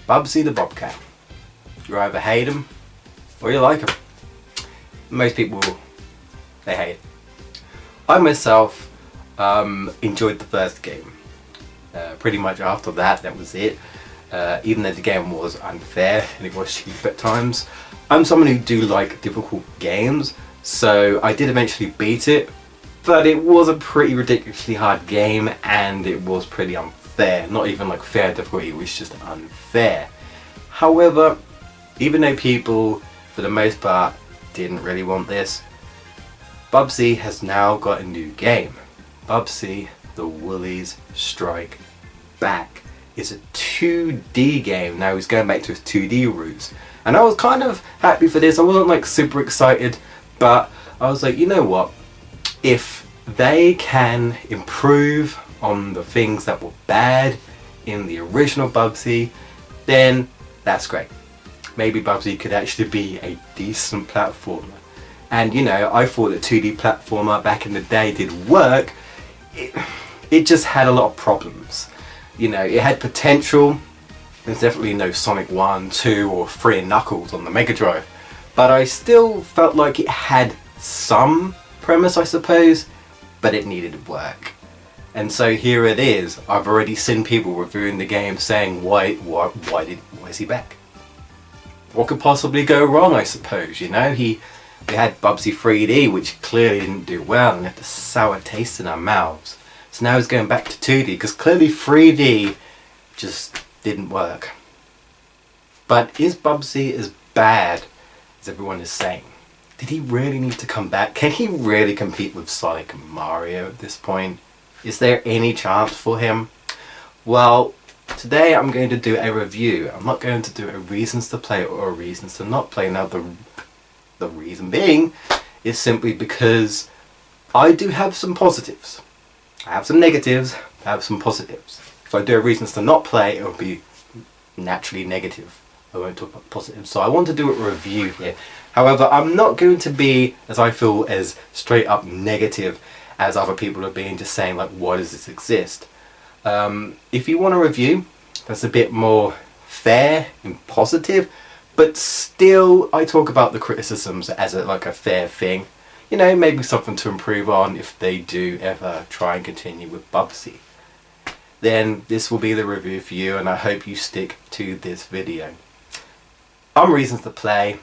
Bubsy the Bobcat. You either hate him or you like him. Most people, they hate it. I myself enjoyed the first game. Pretty much after that, that was it. Even though the game was unfair and it was cheap at times. I'm someone who do like difficult games, so I did eventually beat it, but it was a pretty ridiculously hard game and it was pretty unfair. Not even like fair difficulty, it was just unfair. However, even though people, for the most part, didn't really want this, Bubsy has now got a new game. Bubsy The Woolies Strike Back. It's a 2D game. Now he's going back to his 2D roots. And I was kind of happy for this. I wasn't like super excited, but I was like, you know what? If they can improve on the things that were bad in the original Bubsy, then that's great. Maybe Bubsy could actually be a decent platformer. And you know, I thought the 2D platformer back in the day did work. It just had a lot of problems. You know, it had potential. There's definitely no Sonic 1, 2 or 3 Knuckles on the Mega Drive. But I still felt like it had some premise, I suppose, but it needed work. And so here it is. I've already seen people reviewing the game saying, why is he back? What could possibly go wrong, I suppose, you know? We had Bubsy 3D, which clearly didn't do well and left a sour taste in our mouths. So now he's going back to 2D, because clearly 3D just didn't work. But is Bubsy as bad as everyone is saying? Did he really need to come back? Can he really compete with Sonic and Mario at this point? Is there any chance for him? Well, today I'm going to do a review. I'm not going to do a reasons to play or a reasons to not play. Now the reason being is simply because I do have some positives. I have some negatives, I have some positives. If I do a reasons to not play, it will be naturally negative. I won't talk about positives. So I want to do a review here. However, I'm not going to be, as I feel, as straight up negative as other people are being, just saying like, why does this exist? If you want a review that's a bit more fair and positive, but still I talk about the criticisms as like a fair thing. You know, maybe something to improve on if they do ever try and continue with Bubsy. Then this will be the review for you, and I hope you stick to this video. I'm Reasons to Play,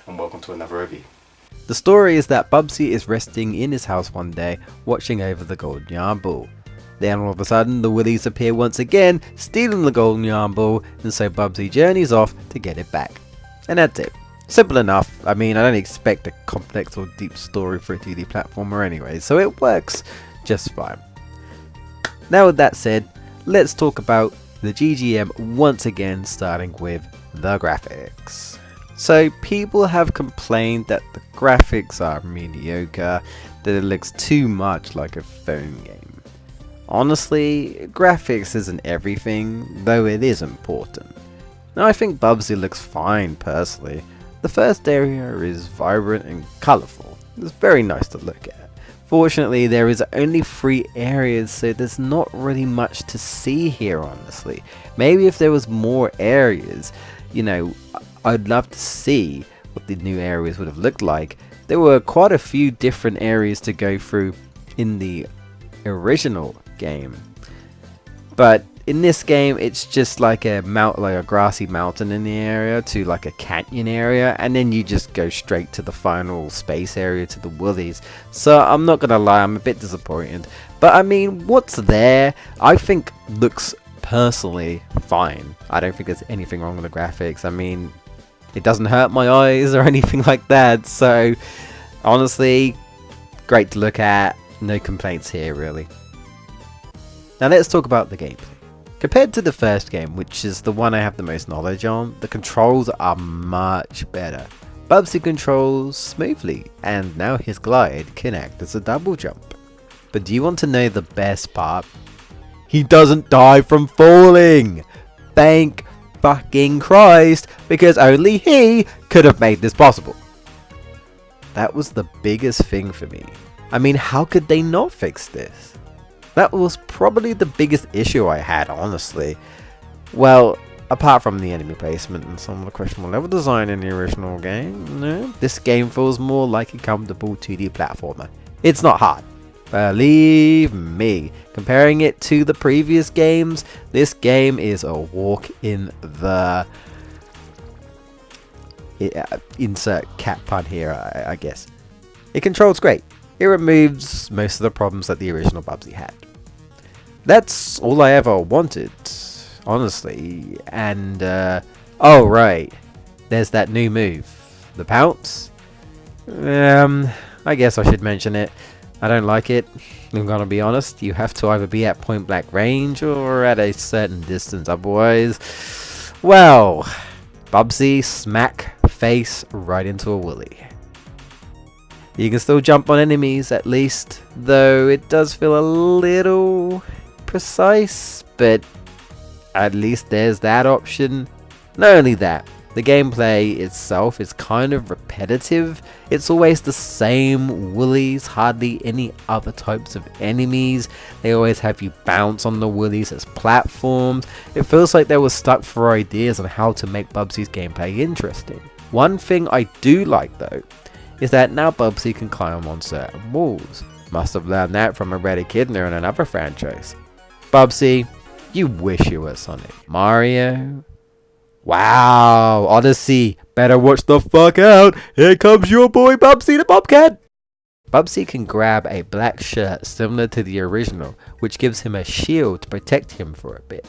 and welcome to another review. The story is that Bubsy is resting in his house one day, watching over the golden yarn ball. Then all of a sudden the Woolies appear once again, stealing the golden yarn ball, and so Bubsy journeys off to get it back. And that's it. Simple enough. I mean, I don't expect a complex or deep story for a 2D platformer anyway, so it works just fine. Now with that said, let's talk about the GGM once again, starting with the graphics. So people have complained that the graphics are mediocre, that it looks too much like a phone game. Honestly, graphics isn't everything, though it is important. Now I think Bubsy looks fine personally. The first area is vibrant and colourful. It's very nice to look at. Fortunately, there is only 3 areas, so there's not really much to see here, honestly. Maybe if there was more areas, you know, I'd love to see what the new areas would have looked like. There were quite a few different areas to go through in the original game, but in this game it's just like a grassy mountain in the area to like a canyon area, and then you just go straight to the final space area to the Woolies. So I'm not gonna lie, I'm a bit disappointed, but I mean, what's there I think looks personally fine. I don't think there's anything wrong with the graphics. I mean, it doesn't hurt my eyes or anything like that, so honestly, great to look at. No complaints here really. Now let's talk about the gameplay. Compared to the first game, which is the one I have the most knowledge on, the controls are much better. Bubsy controls smoothly, and now his glide can act as a double jump. But do you want to know the best part? He doesn't die from falling! Thank fucking Christ, because only he could have made this possible. That was the biggest thing for me. I mean, how could they not fix this? That was probably the biggest issue I had, honestly. Well, apart from the enemy placement and some of the questionable level design in the original game, no, this game feels more like a comfortable 2D platformer. It's not hard. Believe me, comparing it to the previous games, this game is a walk in the... insert cat pun here, I guess. It controls great. It removes most of the problems that the original Bubsy had. That's all I ever wanted, honestly. And, oh right, there's that new move, the pounce. I guess I should mention it. I don't like it. I'm gonna be honest. You have to either be at point blank range or at a certain distance. Otherwise, well, Bubsy smack face right into a woolly. You can still jump on enemies at least, though it does feel a little precise, but at least there's that option. Not only that, the gameplay itself is kind of repetitive. It's always the same woolies, hardly any other types of enemies. They always have you bounce on the woolies as platforms. It feels like they were stuck for ideas on how to make Bubsy's gameplay interesting. One thing I do like though, is that now Bubsy can climb on certain walls. Must have learned that from a Red Echidna in another franchise. Bubsy, you wish you were Sonic. Mario? Wow, Odyssey, better watch the fuck out. Here comes your boy Bubsy the Bobcat. Bubsy can grab a black shirt similar to the original, which gives him a shield to protect him for a bit.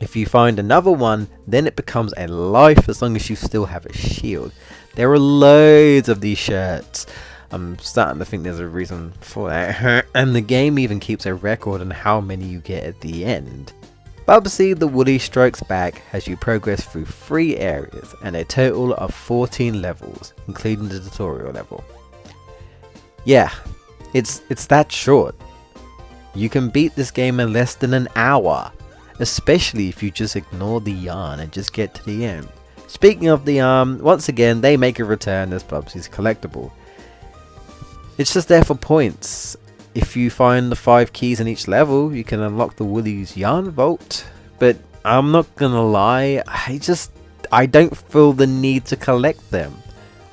If you find another one, then it becomes a life as long as you still have a shield. There are loads of these shirts. I'm starting to think there's a reason for that. And the game even keeps a record on how many you get at the end. Bubsy the Woolly strikes back as you progress through 3 areas and a total of 14 levels, including the tutorial level. Yeah, it's that short. You can beat this game in less than an hour, especially if you just ignore the yarn and just get to the end. Speaking of the once again they make a return as Bubsy's collectible. It's just there for points. If you find the 5 keys in each level, you can unlock the Woolly's Yarn Vault, but I'm not gonna lie, I don't feel the need to collect them.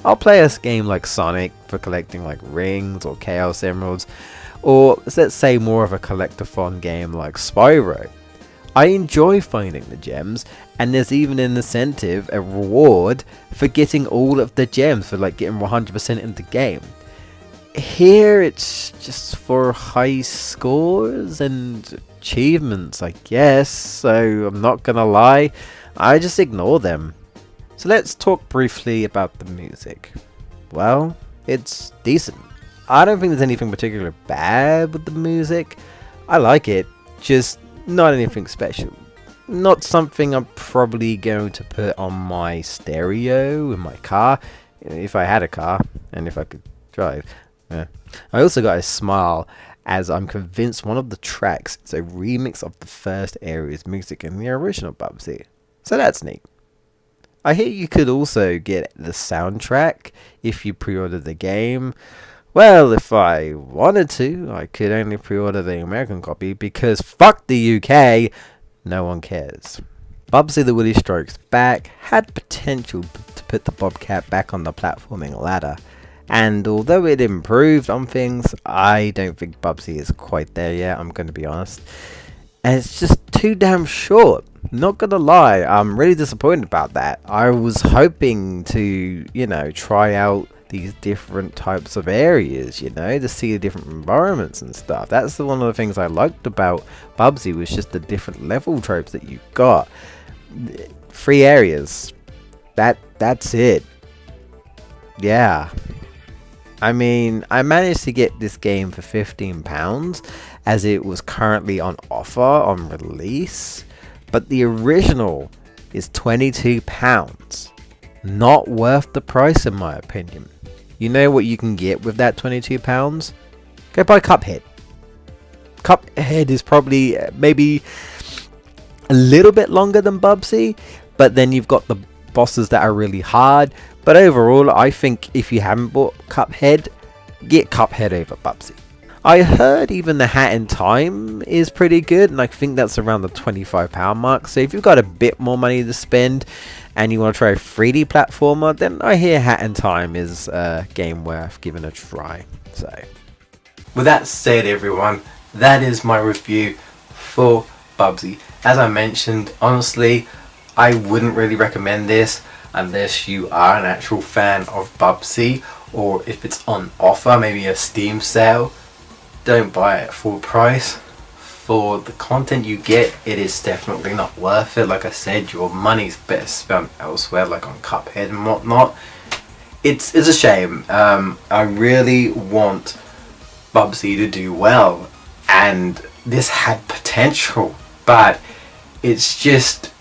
I'll play a game like Sonic for collecting like rings or Chaos Emeralds, or let's say more of a collectathon game like Spyro. I enjoy finding the gems, and there's even an incentive, a reward, for getting all of the gems for like getting 100% in the game. Here it's just for high scores and achievements, I guess, so I'm not gonna lie, I just ignore them. So let's talk briefly about the music. Well, it's decent. I don't think there's anything particularly bad with the music. I like it, just not anything special. Not something I'm probably going to put on my stereo in my car, if I had a car, and if I could drive. Yeah. I also got a smile as I'm convinced one of the tracks is a remix of the first area's music in the original Bubsy. So that's neat. I hear you could also get the soundtrack if you pre-order the game. Well, if I wanted to, I could only pre-order the American copy because fuck the UK, no one cares. Bubsy the Woolly Strikes Back had potential to put the Bobcat back on the platforming ladder. And although it improved on things, I don't think Bubsy is quite there yet, I'm going to be honest. And it's just too damn short. Not going to lie, I'm really disappointed about that. I was hoping to, try out these different types of areas, to see the different environments and stuff. That's one of the things I liked about Bubsy, was just the different level tropes that you got. 3 areas. That's it. Yeah. I mean, I managed to get this game for £15 as it was currently on offer on release, but the original is £22. Not worth the price in my opinion. You know what you can get with that £22? Go buy Cuphead. Cuphead is probably maybe a little bit longer than Bubsy, but then you've got the bosses that are really hard. But overall, I think if you haven't bought Cuphead, get Cuphead over Bubsy. I heard even the Hat in Time is pretty good, and I think that's around the £25 mark. So if you've got a bit more money to spend and you want to try a 3D platformer, then I hear Hat in Time is a game worth giving a try. So, with that said, everyone, that is my review for Bubsy. As I mentioned, honestly, I wouldn't really recommend this unless you are an actual fan of Bubsy, or if it's on offer, maybe a Steam sale. Don't buy it full price. For the content you get, it is definitely not worth it. Like I said, your money's better spent elsewhere, like on Cuphead and whatnot. It's a shame. I really want Bubsy to do well, and this had potential, but it's just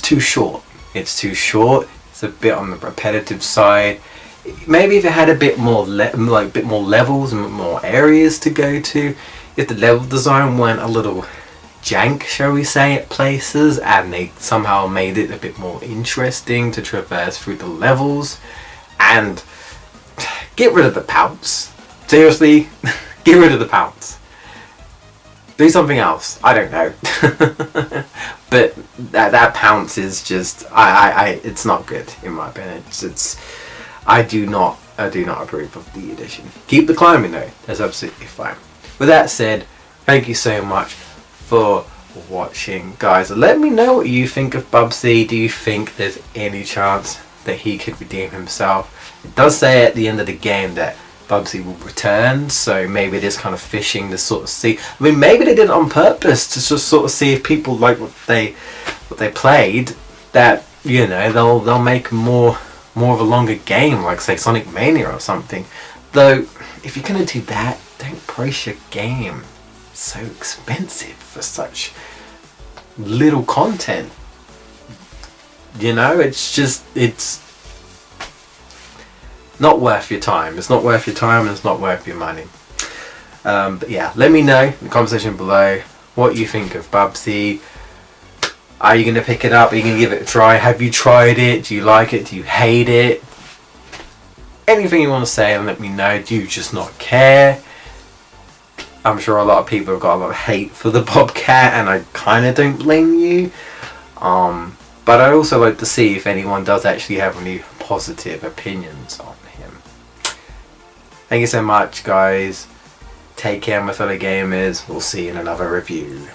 too short. It's too short. It's a bit on the repetitive side. Maybe if it had a bit more bit more levels and more areas to go to, if the level design went a little jank, shall we say, at places, and they somehow made it a bit more interesting to traverse through the levels, and get rid of the pounce. Seriously, get rid of the pounce. Do something else. I don't know. But that pounce is just it's not good in my opinion. I do not approve of the addition. Keep the climbing though. That's absolutely fine. With that said, thank you so much for watching, guys. Let me know what you think of Bubsy. Do you think there's any chance that he could redeem himself? It does say at the end of the game that Bubsy will return, so maybe it is kind of fishing to sort of see. I mean, maybe they did it on purpose to just sort of see if people like what they played. That, you know, they'll make more of a longer game, like say Sonic Mania or something. Though, if you're gonna do that, don't price your game so expensive for such little content. You know, it's not worth your time. It's not worth your time, and it's not worth your money. But yeah, let me know in the comment section below what you think of Bubsy. Are you going to pick it up? Are you going to give it a try? Have you tried it? Do you like it? Do you hate it? Anything you want to say, and let me know. Do you just not care? I'm sure a lot of people have got a lot of hate for the Bobcat, and I kind of don't blame you. But I also like to see if anyone does actually have any positive opinions on him. Thank you so much, guys. Take care, my fellow gamers. We'll see you in another review.